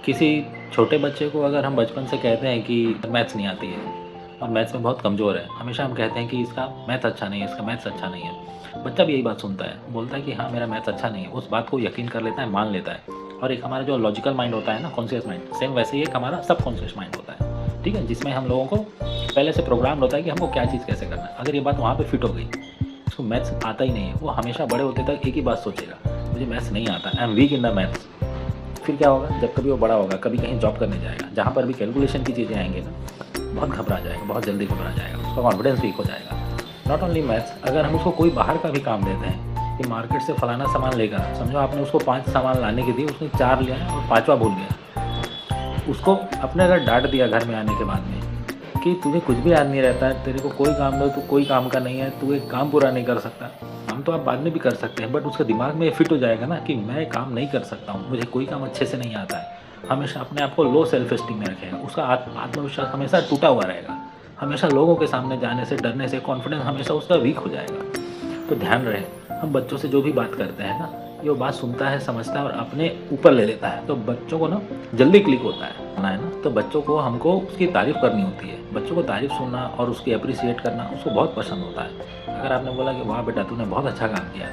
किसी छोटे बच्चे को अगर हम बचपन से कहते हैं कि मैथ्स नहीं आती है और मैथ्स में बहुत कमज़ोर है, हमेशा हम कहते हैं कि इसका मैथ अच्छा नहीं है, इसका मैथ्स अच्छा नहीं है। बच्चा भी यही बात सुनता है, बोलता है कि हाँ, मेरा मैथ्स अच्छा नहीं है, उस बात को यकीन कर लेता है, मान लेता है। और एक हमारा जो लॉजिकल माइंड होता है ना, कॉन्शियस माइंड, सेम वैसे ही एक हमारा सबकॉन्शियस माइंड होता है, ठीक है? जिसमें हम लोगों को पहले से प्रोग्राम्ड होता है कि हमको क्या चीज़ कैसे करना है। अगर ये बात वहाँ पे फिट हो गई, उसको मैथ्स आता ही नहीं है, वो हमेशा बड़े होते तक एक ही बात सोचेगा, मुझे मैथ्स नहीं आता, I am weak in the maths. फिर क्या होगा, जब कभी वो बड़ा होगा, कभी कहीं जॉब करने जाएगा, जहाँ पर भी कैलकुलेशन की चीज़ें आएंगी ना, बहुत घबरा जाएगा, बहुत जल्दी घबरा जाएगा, उसका कॉन्फिडेंस वीक हो जाएगा। नॉट ओनली मैथ्स, अगर हम उसको कोई बाहर का भी काम देते हैं कि मार्केट से फलाना सामान लेकर, समझो आपने उसको 5 सामान लाने के दिए, उसने 4 लिया और 5वां भूल गया, उसको अपने अगर डांट दिया घर में आने के बाद में कि तुझे कुछ भी याद नहीं रहता है, तेरे को कोई काम दो, तू कोई काम का नहीं है, तू एक काम पूरा नहीं कर सकता। काम तो आप बाद में भी कर सकते हैं, बट उसके दिमाग में ये फिट हो जाएगा ना कि मैं काम नहीं कर सकता हूँ, मुझे कोई काम अच्छे से नहीं आता है। हमेशा अपने आप को लो सेल्फ एस्टीम में रखेगा, उसका आत्मविश्वास हमेशा टूटा हुआ रहेगा, हमेशा लोगों के सामने जाने से डरने से कॉन्फिडेंस हमेशा उसका वीक हो जाएगा। तो ध्यान रहे, हम बच्चों से जो भी बात करते हैं ना, ये वो बात सुनता है, समझता है और अपने ऊपर ले लेता है, तो बच्चों को ना जल्दी क्लिक होता है ना। तो बच्चों को हमको उसकी तारीफ़ करनी होती है, बच्चों को तारीफ़ सुनना और उसकी अप्रिसिएट करना उसको बहुत पसंद होता है। अगर आपने बोला कि वाह बेटा तूने बहुत अच्छा काम किया,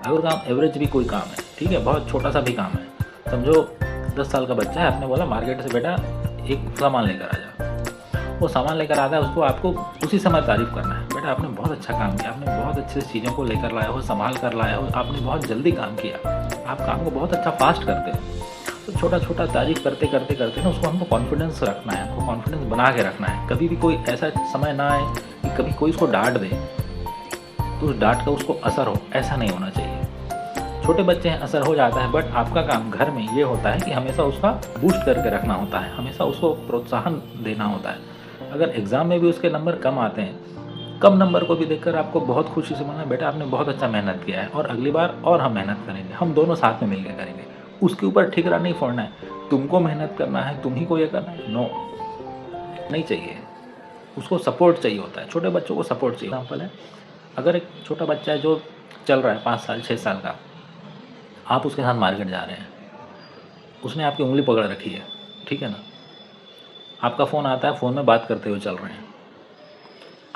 अगर काम एवरेज भी कोई काम है, ठीक है, बहुत छोटा सा भी काम है, समझो 10 साल का बच्चा है, आपने बोला मार्केट से बेटा एक सामान लेकर आ जा, वो सामान लेकर आता है, उसको आपको उसी समय तारीफ़ करना है, बेटा आपने बहुत अच्छा काम किया, आपने बहुत अच्छे से चीज़ों को लेकर लाए हो, संभाल कर लाए हो, आपने बहुत जल्दी काम किया, आप काम को बहुत अच्छा फास्ट करते हो। तो छोटा छोटा तारीफ़ करते करते करते ना उसको हमको कॉन्फिडेंस रखना है, हमको कॉन्फिडेंस बना के रखना है। कभी भी कोई ऐसा समय ना आए कि कभी कोई उसको डांट दे तो उस डांट का उसको असर हो, ऐसा नहीं होना चाहिए। छोटे बच्चे हैं, असर हो जाता है, बट आपका काम घर में ये होता है कि हमेशा उसका बूस्ट करके रखना होता है, हमेशा उसको प्रोत्साहन देना होता है। अगर एग्ज़ाम में भी उसके नंबर कम आते हैं, कम नंबर को भी देखकर आपको बहुत खुशी से बोलना, बेटा आपने बहुत अच्छा मेहनत किया है और अगली बार और हम मेहनत करेंगे, हम दोनों साथ में मिलकर करेंगे। उसके ऊपर ठिकरा नहीं फोड़ना है, तुमको मेहनत करना है, तुम ही को ये करना है, नो, नहीं चाहिए। उसको सपोर्ट चाहिए होता है, छोटे बच्चों को सपोर्ट चाहिए। एग्जाम्पल है, अगर एक छोटा बच्चा है जो चल रहा है 5 साल 6 साल का, आप उसके साथ मार्केट जा रहे हैं, उसने आपकी उंगली पकड़ रखी है, ठीक है ना, आपका फ़ोन आता है, फ़ोन में बात करते हुए चल रहे हैं,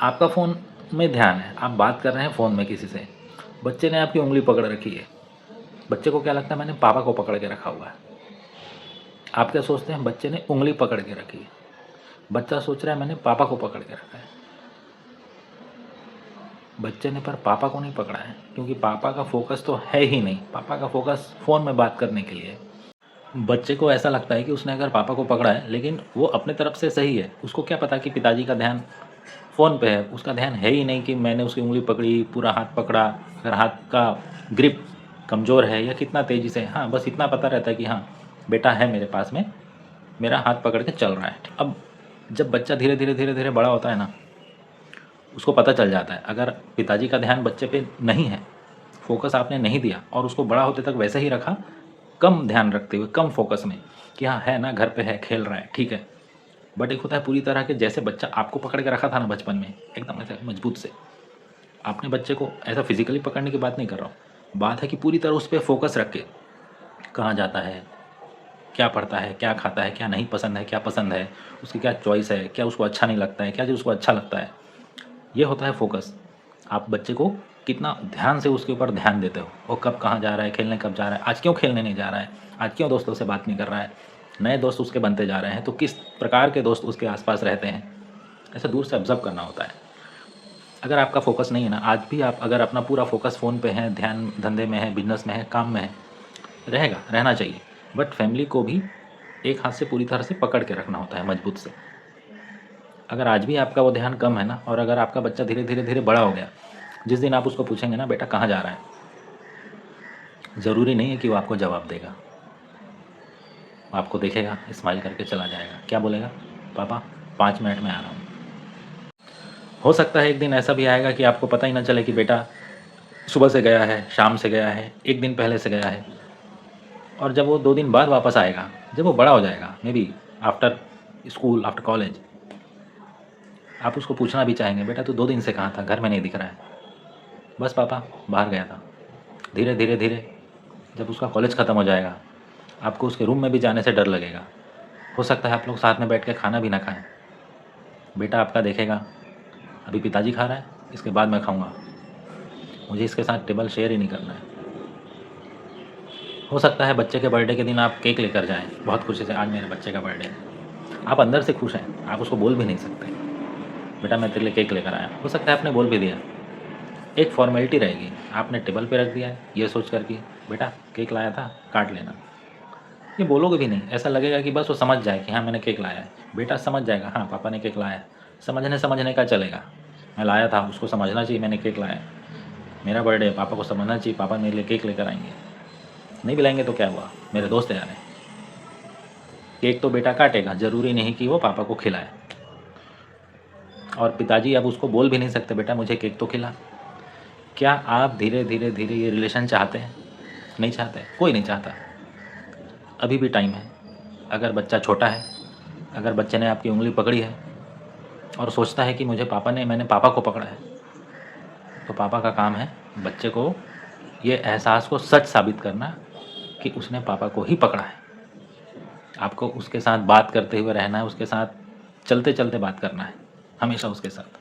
आपका फ़ोन में ध्यान है, आप बात कर रहे हैं फ़ोन में किसी से, बच्चे ने आपकी उंगली पकड़ रखी है, बच्चे को क्या लगता है मैंने पापा को पकड़ के रखा हुआ है। आप क्या सोचते हैं, बच्चे ने उंगली पकड़ के रखी है, बच्चा सोच रहा है मैंने पापा को पकड़ के रखा है। बच्चे ने पर पापा को नहीं पकड़ा है, क्योंकि पापा का फोकस तो है ही नहीं, पापा का फोकस फ़ोन में बात करने के लिए है। बच्चे को ऐसा लगता है कि उसने अगर पापा को पकड़ा है, लेकिन वो अपने तरफ से सही है, उसको क्या पता कि पिताजी का ध्यान फ़ोन पे है, उसका ध्यान है ही नहीं कि मैंने उसकी उंगली पकड़ी, पूरा हाथ पकड़ा, अगर हाथ का ग्रिप कमज़ोर है या कितना तेज़ी से, हाँ बस इतना पता रहता है कि हाँ बेटा है मेरे पास में, मेरा हाथ पकड़ के चल रहा है। अब जब बच्चा धीरे धीरे धीरे धीरे बड़ा होता है ना, उसको पता चल जाता है, अगर पिताजी का ध्यान बच्चे पे नहीं है, फोकस आपने नहीं दिया और उसको बड़ा होते तक वैसे ही रखा, कम ध्यान रखते हुए, कम फोकस में कि हाँ है ना, घर पे है, खेल रहा है, ठीक है, बट एक होता है पूरी तरह के, जैसे बच्चा आपको पकड़ के रखा था ना बचपन में, एकदम ऐसे मजबूत से, आपने बच्चे को ऐसा फिजिकली पकड़ने की बात नहीं कर रहा हूँ, बात है कि पूरी तरह उस पर फोकस रख के, कहाँ जाता है, क्या पढ़ता है, क्या खाता है, क्या नहीं पसंद है, क्या पसंद है, उसकी क्या चॉइस है, क्या उसको अच्छा नहीं लगता है, क्या जो उसको अच्छा लगता है, ये होता है फोकस। आप बच्चे को कितना ध्यान से उसके ऊपर ध्यान देते हो, वो कब कहाँ जा रहा है, खेलने कब जा रहा है, आज क्यों खेलने नहीं जा रहा है, आज क्यों दोस्तों से बात नहीं कर रहा है, नए दोस्त उसके बनते जा रहे हैं, तो किस प्रकार के दोस्त उसके आसपास रहते हैं, ऐसा दूर से ऑब्जर्व करना होता है। अगर आपका फोकस नहीं है ना, आज भी आप अगर अपना पूरा फोकस फ़ोन पे है, ध्यान धंधे में है, बिजनेस में है, काम में है, रहेगा, रहना चाहिए, बट फैमिली को भी एक हाथ से पूरी तरह से पकड़ के रखना होता है, मजबूत से। अगर आज भी आपका वो ध्यान कम है ना, और अगर आपका बच्चा धीरे धीरे धीरे बड़ा हो गया, जिस दिन आप उसको पूछेंगे ना बेटा कहाँ जा रहा है, ज़रूरी नहीं है कि वो आपको जवाब देगा, आपको देखेगा, स्माइल करके चला जाएगा, क्या बोलेगा, पापा 5 मिनट में आ रहा हूँ। हो सकता है एक दिन ऐसा भी आएगा कि आपको पता ही ना चले कि बेटा सुबह से गया है, शाम से गया है, एक दिन पहले से गया है, और जब वो 2 दिन बाद वापस आएगा, जब वो बड़ा हो जाएगा, may be after school, after college, आप उसको पूछना भी चाहेंगे बेटा तू 2 दिन से कहाँ था, घर में नहीं दिख रहा है, बस पापा बाहर गया था। धीरे धीरे धीरे जब उसका कॉलेज ख़त्म हो जाएगा, आपको उसके रूम में भी जाने से डर लगेगा। हो सकता है आप लोग साथ में बैठ के खाना भी ना खाएं। बेटा आपका देखेगा, अभी पिताजी खा रहा है, इसके बाद मैं खाऊंगा, मुझे इसके साथ टेबल शेयर ही नहीं करना है। हो सकता है बच्चे के बर्थडे के दिन आप केक लेकर जाएं बहुत खुशी से, आज मेरे बच्चे का बर्थडे है। आप अंदर से खुश हैं, आप उसको बोल भी नहीं सकते, बेटा मैं तेरे लिए केक लेकर आया। हो सकता है आपने बोल भी दिया, एक फॉर्मेलिटी रहेगी, आपने टेबल पे रख दिया है ये सोच कर कि बेटा केक लाया था, काट लेना। ये बोलोगे भी नहीं, ऐसा लगेगा कि बस वो समझ जाए कि हाँ मैंने केक लाया है। बेटा समझ जाएगा, हाँ पापा ने केक लाया है, समझने का चलेगा। मैं लाया था, उसको समझना चाहिए मैंने केक लाया है, मेरा बर्थडे है, पापा को समझना चाहिए पापा मेरे लिए केक लेकर आएंगे। नहीं भी लाएंगे तो क्या हुआ, मेरे दोस्त यार हैं। केक तो बेटा काटेगा, ज़रूरी नहीं कि वो पापा को खिलाए। और पिताजी अब उसको बोल भी नहीं सकते बेटा मुझे केक तो खिला। क्या आप धीरे धीरे धीरे ये रिलेशन चाहते हैं? नहीं चाहते, कोई नहीं चाहता। अभी भी टाइम है। अगर बच्चा छोटा है, अगर बच्चे ने आपकी उंगली पकड़ी है और सोचता है कि मैंने पापा को पकड़ा है, तो पापा का काम है बच्चे को ये एहसास को सच साबित करना कि उसने पापा को ही पकड़ा है। आपको उसके साथ बात करते हुए रहना है, उसके साथ चलते चलते बात करना है, हमेशा उसके साथ।